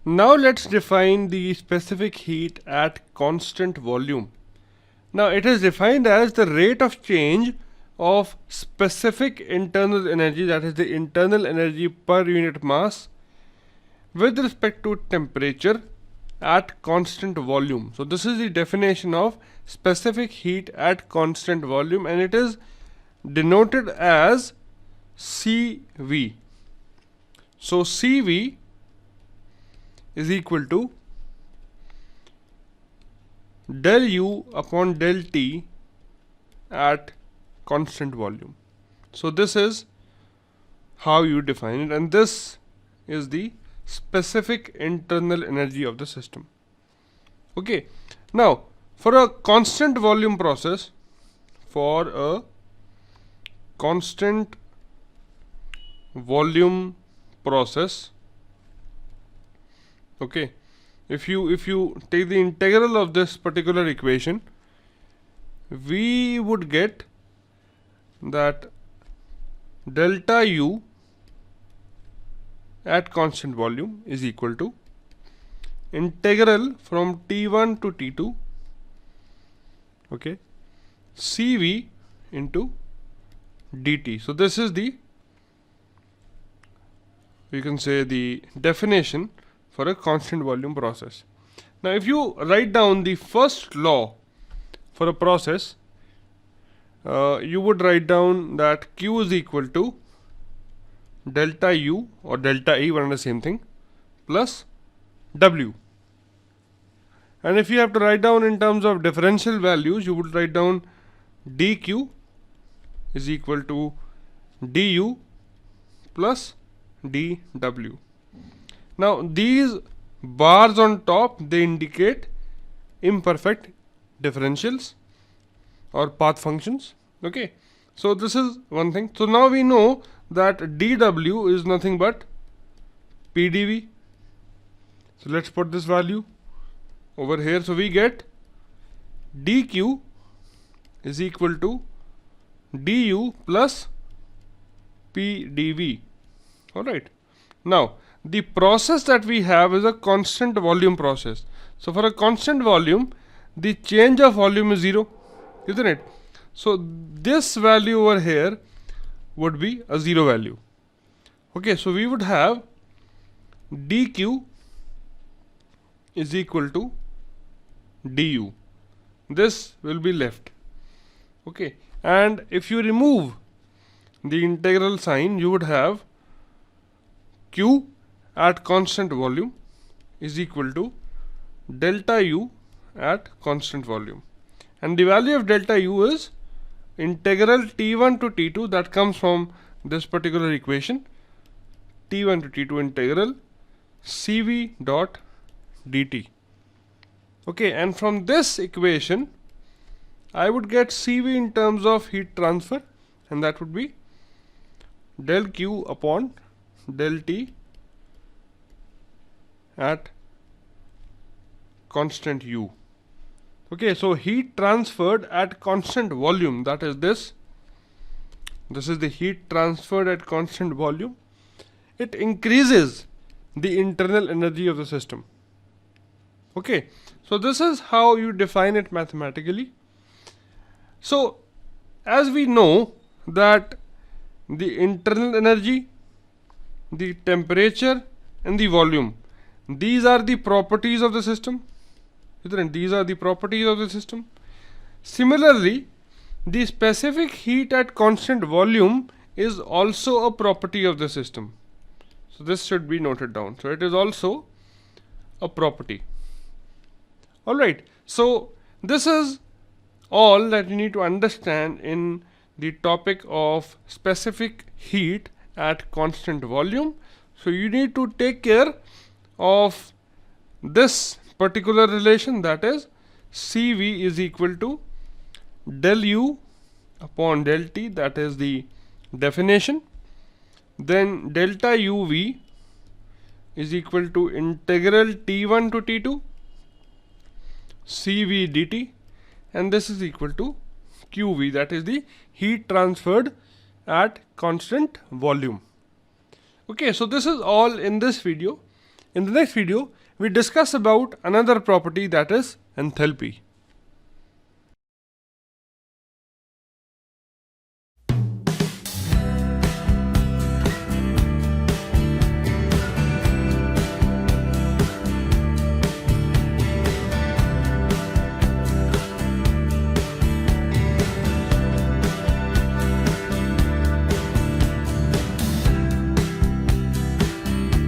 Now let's define the specific heat at constant volume. Now it is defined as the rate of change of specific internal energy, that is the internal energy per unit mass, with respect to temperature at constant volume. So this is the definition of specific heat at constant volume, and it is denoted as CV. So CV is equal to del U upon del T at constant volume. So this is how you define it, and this is the specific internal energy of the system. Okay, now for a constant volume process, for a constant volume process, okay, if you take the integral of this particular equation, we would get that delta U at constant volume is equal to integral from T1 to T2, okay, CV into dt. So this is the, you can say, the definition for a constant volume process. Now if you write down the first law for a process, you would write down that Q is equal to delta U or delta E, one and the same thing, plus W. And if you have to write down in terms of differential values, you would write down dQ is equal to du plus dW. Now these bars on top, they indicate imperfect differentials or path functions. Okay, so this is one thing. So now we know that dW is nothing but PdV. So let's put this value over here. So we get dQ is equal to du plus PdV. Alright. Now the process that we have is a constant volume process. So for a constant volume, the change of volume is 0, isn't it? So this value over here would be a 0 value. Okay, so we would have dQ is equal to du. This will be left. Okay, and if you remove the integral sign, you would have Q at constant volume is equal to delta U at constant volume, and the value of delta U is integral T1 to T2, that comes from this particular equation, T1 to T2 integral CV dot dt. Okay, and from this equation I would get CV in terms of heat transfer, and that would be del Q upon del T at constant U. Okay, so heat transferred at constant volume, that is this is the heat transferred at constant volume. It increases the internal energy of the system. Okay, so this is how you define it mathematically. So as we know that the internal energy, the temperature and the volume, these are the properties of the system, isn't it? These are the properties of the system. Similarly, the specific heat at constant volume is also a property of the system. So this should be noted down. So it is also a property. Alright, so this is all that you need to understand in the topic of specific heat at constant volume. So you need to take care of this particular relation, that is CV is equal to del U upon del T, that is the definition. Then delta UV is equal to integral T1 to T2 CV dt, and this is equal to QV, that is the heat transferred at constant volume. Okay, so this is all in this video. In the next video, we discuss about another property, that is enthalpy.